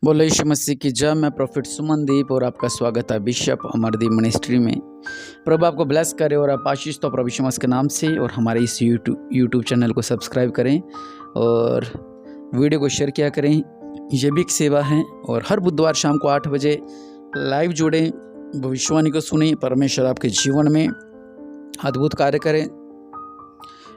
बोलो यीशु मसीह की जय। मैं प्रोफेट सुमनदीप और आपका स्वागत है बिशप अमरदीप मिनिस्ट्री में। प्रभु आपको ब्लेस करे और आप आशीष तो प्रभु यीशु मसीह के नाम से। और हमारे इस यूट्यूब चैनल को सब्सक्राइब करें और वीडियो को शेयर किया करें। ये भी एक सेवा है। और हर बुधवार शाम को 8 बजे लाइव जुड़ें, भविष्यवाणी को सुनें। परमेश्वर आपके जीवन में अद्भुत कार्य करें।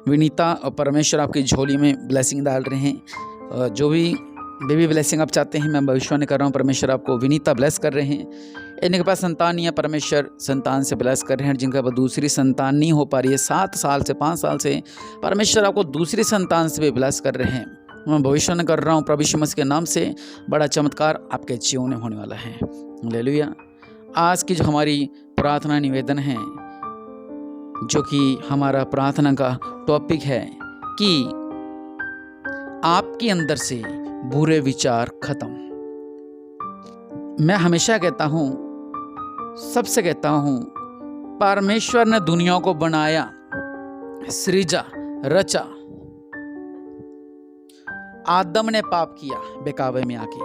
विनीता और परमेश्वर आपकी झोली में ब्लेसिंग डाल रहे हैं। जो भी बेबी ब्लेसिंग आप चाहते हैं, मैं भविष्यवाणी कर रहा हूँ, परमेश्वर आपको विनीता ब्लेस कर रहे हैं। इनके पास संतान नहीं है, परमेश्वर संतान से ब्लेस कर रहे हैं। जिनके पास दूसरी संतान नहीं हो पा रही है 7 साल से 5 साल से, परमेश्वर आपको दूसरी संतान से भी ब्लेस कर रहे हैं। मैं भविष्यवाणी कर रहा हूँ प्रभु यीशु मसीह के नाम से, बड़ा चमत्कार आपके जीवन में होने वाला है। हालेलुया। आज की जो हमारी प्रार्थना निवेदन है, जो कि हमारा प्रार्थना का टॉपिक है कि आपके अंदर से बुरे विचार खत्म। मैं हमेशा कहता हूं, सबसे कहता हूं, परमेश्वर ने दुनिया को बनाया, सृजा, रचा। आदम ने पाप किया बेकावे में आके,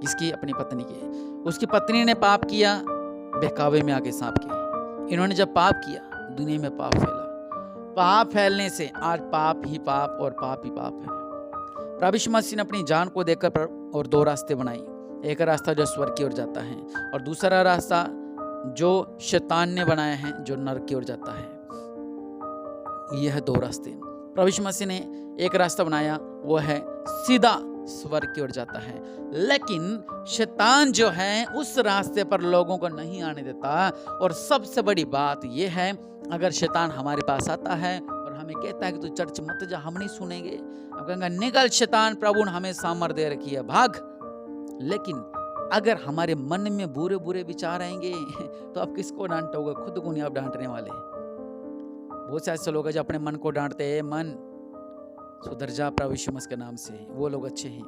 किसकी? अपनी पत्नी के। उसकी पत्नी ने पाप किया बेकावे में आके, सांप के। इन्होंने जब पाप किया, दुनिया में पाप फैला। पाप फैलने से आज पाप ही पाप और पाप ही पाप है। प्रभु यीशु मसीह ने अपनी जान को देकर और 2 रास्ते बनाए। एक रास्ता जो स्वर्ग की ओर जाता है और दूसरा रास्ता जो शैतान ने बनाया है, जो नरक की ओर जाता है। यह 2 रास्ते। प्रभु यीशु मसीह ने एक रास्ता बनाया, वो है सीधा स्वर्ग की ओर जाता है। लेकिन शैतान जो है उस रास्ते पर लोगों को नहीं आने देता। और सबसे बड़ी बात यह है, अगर शैतान हमारे पास आता है और हमें कहता है कि तू चर्च मत जा, हम नहीं सुनेंगे, हम कहेंगे निकल शैतान, प्रभु ने हमें सामर्थ दे रखी है, भाग। लेकिन अगर हमारे मन में बुरे बुरे विचार आएंगे तो आप किसको डांटोगे? खुद को नहीं आप डांटने वाले। बहुत से ऐसे लोग हैं जो अपने मन को डांटते हैं, मन सुधर जा प्रभु यीशु मसीह के नाम से, वो लोग अच्छे हैं।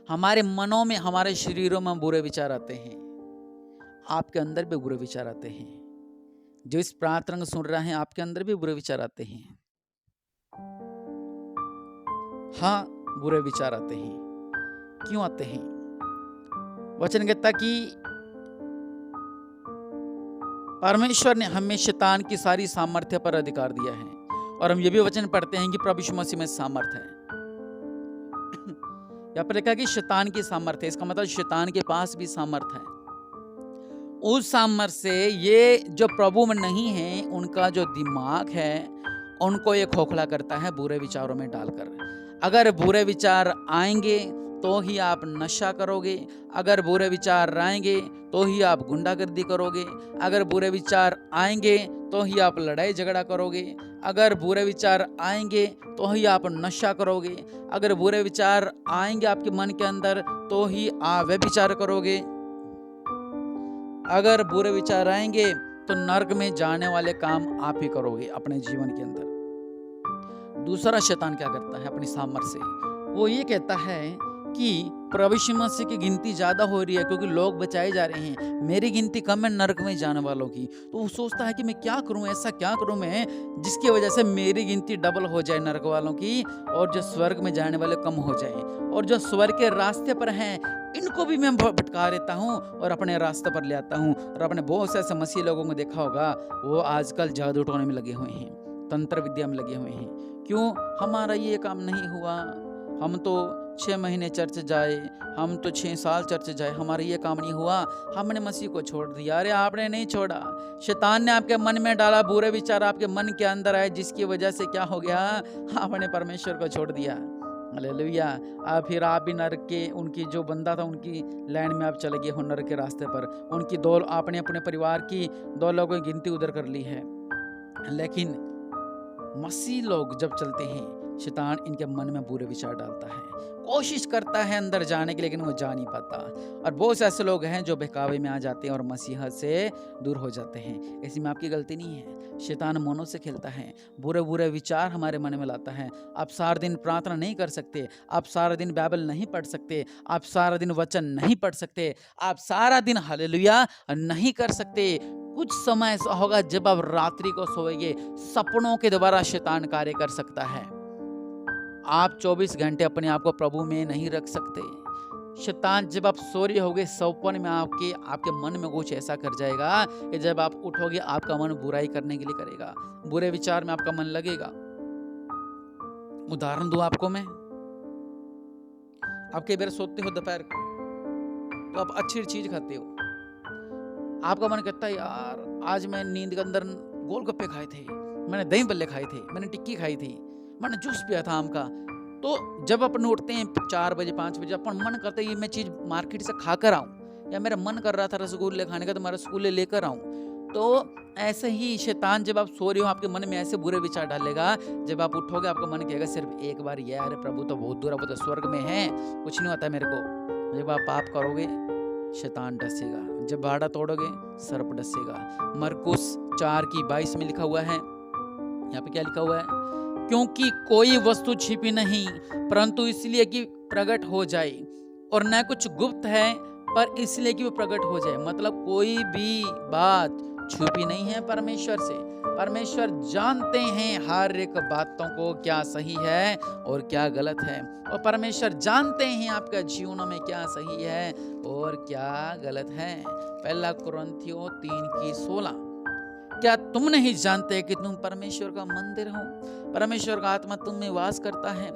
हमारे मनों में, हमारे शरीरों में बुरे विचार आते हैं। आपके अंदर भी बुरे विचार आते हैं। जो इस प्रार्थना को सुन रहे हैं, आपके अंदर भी बुरे विचार आते हैं। हाँ, बुरे विचार आते हैं। क्यों आते हैं? वचन कहता कि परमेश्वर ने हमें शैतान की सारी सामर्थ्य पर अधिकार दिया है। और हम ये भी वचन पढ़ते हैं कि प्रभु यीशु मसीह में सामर्थ है। यहाँ पर लिखा कि शैतान की सामर्थ्य है, इसका मतलब शैतान के पास भी सामर्थ है। उस सामर्थ से ये जो प्रभु में नहीं है, उनका जो दिमाग है, उनको ये खोखला करता है बुरे विचारों में डालकर। अगर बुरे विचार आएंगे तो ही आप नशा करोगे। अगर बुरे विचार आएंगे तो ही आप गुंडागर्दी करोगे। अगर बुरे विचार आएंगे तो ही आप लड़ाई झगड़ा करोगे। अगर बुरे विचार आएंगे तो ही आप नशा करोगे। अगर बुरे विचार आएंगे आपके मन के अंदर तो ही आप व्यभिचार करोगे। अगर बुरे विचार आएंगे तो नरक में जाने वाले काम आप ही करोगे अपने जीवन के अंदर। दूसरा शैतान क्या करता है अपनी सामर्थ्य से? वो ये कहता है कि प्रभु यीशु मसीह की गिनती ज्यादा हो रही है क्योंकि लोग बचाए जा रहे हैं, मेरी गिनती कम है नरक में जाने वालों की। तो वो सोचता है कि मैं क्या करूं, ऐसा क्या करूं मैं जिसकी वजह से मेरी गिनती डबल हो जाए नरक वालों की, और जो स्वर्ग में जाने वाले कम हो जाए। और जो स्वर्ग के रास्ते पर हैं, इनको भी मैं भटका देता हूँ और अपने रास्ते पर ले आता हूँ। और अपने बहुत से ऐसे मसीह लोगों को देखा होगा, वो आजकल जादू टोने में लगे हुए हैं, तंत्र विद्या में लगे हुए हैं। क्यों? हमारा ये काम नहीं हुआ, हम तो 6 महीने चर्च जाए, हम तो 6 साल चर्च जाए, हमारा ये काम नहीं हुआ, हमने मसीह को छोड़ दिया। अरे आपने नहीं छोड़ा, शैतान ने आपके मन में डाला, बुरे विचार आपके मन के अंदर आए, जिसकी वजह से क्या हो गया? आपने परमेश्वर को छोड़ दिया। हालेलुया। फिर आप भी नरक के, उनकी जो बंदा था उनकी लाइन में आप चले गए हो, नरक के रास्ते पर। उनकी 2, आपने अपने परिवार की 2 लोगों की गिनती उधर कर ली है। लेकिन मसीह लोग जब चलते हैं, शैतान इनके मन में बुरे विचार डालता है, कोशिश करता है अंदर जाने की, लेकिन वो जा नहीं पाता। और बहुत से ऐसे लोग हैं जो बहकावे में आ जाते हैं और मसीह से दूर हो जाते हैं। इसमें आपकी गलती नहीं है। शैतान मनों से खेलता है, बुरे बुरे विचार हमारे मन में लाता है। आप सारा दिन प्रार्थना नहीं कर सकते, आप सारा दिन बाइबल नहीं पढ़ सकते, आप सारा दिन वचन नहीं पढ़ सकते, आप सारा दिन हालेलुया नहीं कर सकते। कुछ समय ऐसा होगा जब आप रात्रि को सोएंगे, सपनों के द्वारा शैतान कार्य कर सकता है। आप 24 घंटे अपने आप को प्रभु में नहीं रख सकते। शैतान जब आप सो रहे होगे सपन में आपके मन में कुछ ऐसा कर जाएगा कि जब आप उठोगे आपका मन बुराई करने के लिए करेगा, बुरे विचार में आपका मन लगेगा। उदाहरण दूं आपको मैं, आप कई बार सोते हो दोपहर को तो आप अच्छी चीज खाते हो, आपका मन कहता है यार आज मैं नींद के अंदर गोलगप्पे खाए थे, मैंने दही बल्ले खाए थे, मैंने टिक्की खाई थी, मैंने जूस पिया था आम का। तो जब अपन उठते हैं 4 बजे 5 बजे अपन मन करता है ये मैं चीज मार्केट से खा कर आऊं, या मेरा मन कर रहा था रसगुल्ले खाने का तो मैं रसगुल्ले लेकर आऊं। तो ऐसे ही शैतान जब आप सो रहे हो आपके मन में ऐसे बुरे विचार डालेगा, जब आप उठोगे आपका मन कहेगा सिर्फ एक बार ये अरे प्रभु तो बहुत दूर है, वो तो स्वर्ग में है, कुछ नहीं होता मेरे को। जब आप पाप करोगे शैतान डसेगा, जब बाड़ा तोड़ोगे सर्प डसेगा। मरकुस 4:22 में लिखा हुआ है, यहाँ पे क्या लिखा हुआ है, क्योंकि कोई वस्तु छिपी नहीं परंतु इसलिए कि प्रकट हो जाए, और न कुछ गुप्त है पर इसलिए कि वो प्रकट हो जाए। मतलब कोई भी बात छुपी नहीं है परमेश्वर से, परमेश्वर जानते हैं हर एक बातों को क्या सही है और क्या गलत है, और परमेश्वर जानते हैं आपका जीवन में क्या सही है और क्या गलत है। 1 कुरिन्थियों 3:16, क्या तुम नहीं जानते कि तुम परमेश्वर का मंदिर हो, परमेश्वर का आत्मा तुम में वास करता है।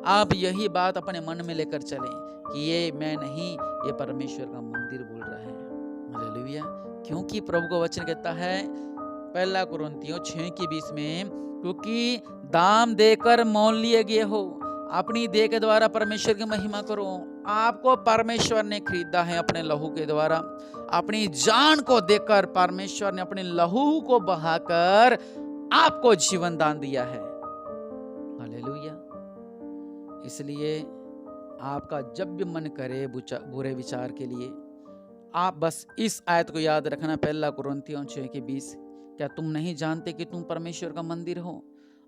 आप यही बात अपने मन में लेकर चलें कि ये मैं नहीं, ये परमेश्वर का मंदिर बोल रहा है। हालेलुया। क्योंकि प्रभु का वचन कहता है 1 कुरिन्थियों 6:20 में, क्योंकि दाम देकर मोल लिए गए हो, अपनी देह के द्वारा परमेश्वर की महिमा करो। आपको परमेश्वर ने खरीदा है अपने लहू के द्वारा, अपनी जान को देकर परमेश्वर ने अपने लहू को बहाकर आपको जीवन दान दिया है। हालेलुया। इसलिए आपका जब भी मन करे बुरे विचार के लिए, आप बस इस आयत को याद रखना 1 कुरिन्थियों 6:20, क्या तुम नहीं जानते कि तुम परमेश्वर का मंदिर हो।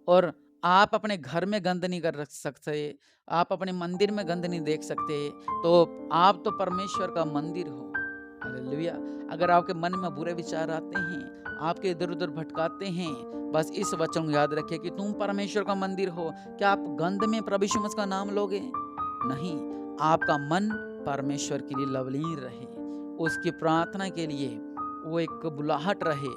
और आप अपने घर में गंद नहीं कर सकते, आप अपने मंदिर में गंद नहीं देख सकते, तो आप तो परमेश्वर का मंदिर हो। हालेलुया। अगर आपके मन में बुरे विचार आते हैं, आपके इधर उधर भटकाते हैं, बस इस वचन को याद रखिए कि तुम परमेश्वर का मंदिर हो। क्या आप गंद में प्रभु यीशु मसीह का नाम लोगे? नहीं, आपका मन परमेश्वर के लिए लवलीन रहे, उसकी प्रार्थना के लिए वो एक बुलाहट रहे,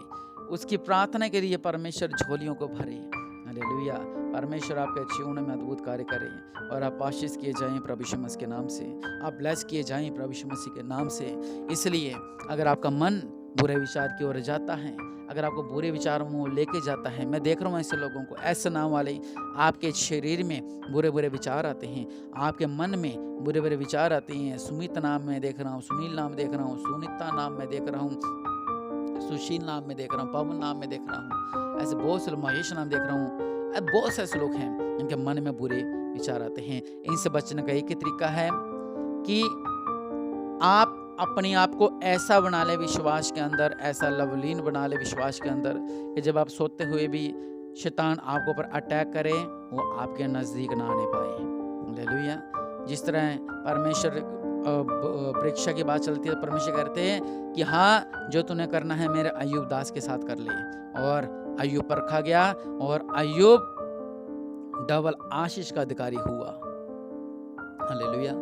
उसकी प्रार्थना के लिए परमेश्वर झोलियों को भरे। हालेलुया। परमेश्वर आपके जीवन में अद्भुत कार्य करे और आप आशीष किए जाएं प्रभु यीशु मसीह के नाम से, आप ब्लेस किए जाएं प्रभु यीशु मसीह के नाम से। इसलिए अगर आपका मन बुरे विचार की ओर जाता है, अगर आपको बुरे विचारों में लेके जाता है, मैं देख रहा हूँ ऐसे लोगों को, ऐसे नाम वाले आपके शरीर में बुरे बुरे विचार आते हैं, आपके मन में बुरे बुरे विचार आते हैं। सुमित नाम में देख रहा हूँ, सुनील नाम देख रहा हूँ, सुनीता नाम में देख रहा हूँ, सुशील नाम में देख रहा हूँ, पवन नाम में देख रहा हूँ, ऐसे बहुत से महेश नाम देख रहा हूँ। बहुत से ऐसे लोग हैं जिनके मन में बुरे विचार आते हैं। इनसे बचने का एक ही तरीका है कि आप अपने आप को ऐसा बना ले विश्वास के अंदर, ऐसा लवलीन बना ले विश्वास के अंदर कि जब आप सोते हुए भी शैतान आपके ऊपर अटैक करे वो आपके नजदीक ना आने पाए। हालेलुया। जिस तरह परमेश्वर परीक्षा की बात चलती है, परमेश्वर कहते हैं कि हाँ जो तूने करना है मेरे अय्यूब दास के साथ कर ले, और अय्यूब परखा गया और अय्यूब डबल आशीष का अधिकारी हुआ। हालेलुया।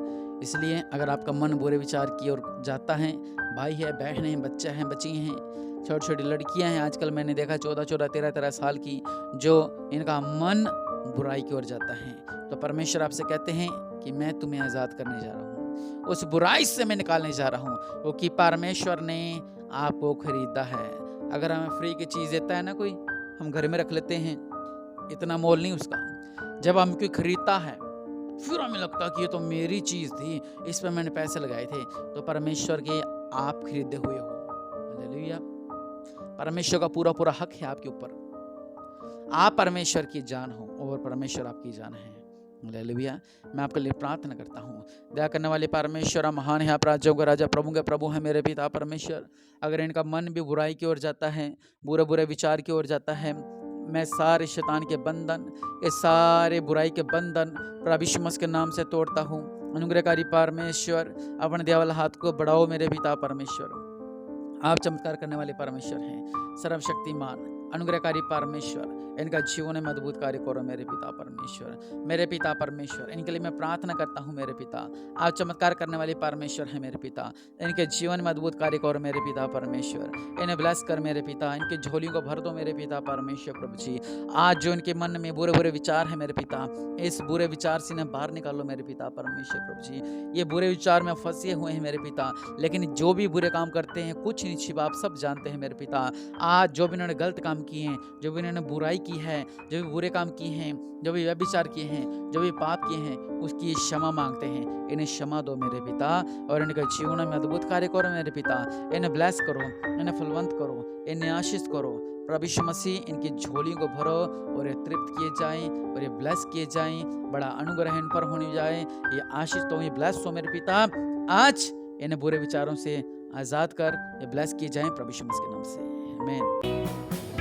इसलिए अगर आपका मन बुरे विचार की ओर जाता है, भाई है, बहन है, बच्चा है, बच्ची हैं, छोटी छोटी लड़कियां हैं, आजकल मैंने देखा 14-14, 13-13 साल की, जो इनका मन बुराई की ओर जाता है, तो परमेश्वर आपसे कहते हैं कि मैं तुम्हें आज़ाद करने जा रहा हूँ, उस बुराई से मैं निकालने जा रहा हूँ, क्योंकि परमेश्वर ने आपको खरीदा है। अगर हमें फ्री की चीज़ देता है ना कोई, हम घर में रख लेते हैं, इतना मोल नहीं उसका। जब हम कोई खरीदता है फिर हमें लगता कि ये तो मेरी चीज़ थी, इस पर मैंने पैसे लगाए थे, तो परमेश्वर के आप खरीदे हुए हो। हालेलुया। परमेश्वर का पूरा पूरा हक है आपके ऊपर, आप परमेश्वर की जान हो और परमेश्वर आपकी जान है। हालेलुया। मैं आपके लिए प्रार्थना करता हूँ। दया करने वाले परमेश्वर, महान है आप, राज्यों का राजा, प्रभु के प्रभु है मेरे पिता परमेश्वर। अगर इनका मन भी बुराई की ओर जाता है, बुरे बुरे विचार की ओर जाता है, मैं सारे शैतान के बंधन, ये सारे बुराई के बंधन प्रभु यीशु मसीह के नाम से तोड़ता हूँ। अनुग्रहकारी परमेश्वर, अपने दया वाला हाथ को बढ़ाओ मेरे पिता परमेश्वर। आप चमत्कार करने वाले परमेश्वर हैं, सर्वशक्तिमान अनुग्रहकारी परमेश्वर। इनका जीवन में अद्भुत कार्य करो मेरे पिता परमेश्वर। मेरे पिता परमेश्वर, इनके लिए मैं प्रार्थना करता हूँ मेरे पिता। आप चमत्कार करने वाले परमेश्वर है मेरे पिता। इनके जीवन में अद्भुत कार्य करो मेरे पिता परमेश्वर। इन्हें ब्लेस कर मेरे पिता, इनके झोलियों को भर दो मेरे पिता परमेश्वर प्रभु जी। आज जो इनके मन में बुरे बुरे विचार है मेरे पिता, इस बुरे विचार से इन्हें बाहर निकालो मेरे पिता परमेश्वर प्रभु जी। ये बुरे विचार में फंसे हुए हैं मेरे पिता, लेकिन जो भी बुरे काम करते हैं कुछ नहीं छिपा, आप सब जानते हैं मेरे पिता। आज जो भी इन्होंने गलत काम किए हैं, जो भी इन्होंने बुराई की है, जो भी बुरे काम किए हैं, जो भी व्यभिचार किए हैं, जो भी पाप किए हैं, उसकी क्षमा मांगते हैं। इन्हें क्षमा दो मेरे पिता, और इनके जीवन में अद्भुत कार्य करो मेरे पिता। इन्हें ब्लेस करो, इन्हें फलवंत करो, इन्हें आशीष करो प्रभु यीशु मसीह। इनकी झोलियों को भरो और ये तृप्त किए जाएं और ये ब्लेस किए जाएं। बड़ा अनुग्रह इन पर होने जाए, ये आशीष तो ये ब्लेस हो मेरे पिता। आज इन्हें बुरे विचारों से आज़ाद कर, ये ब्लेस किए जाएं प्रभु यीशु मसीह के नाम से, आमीन।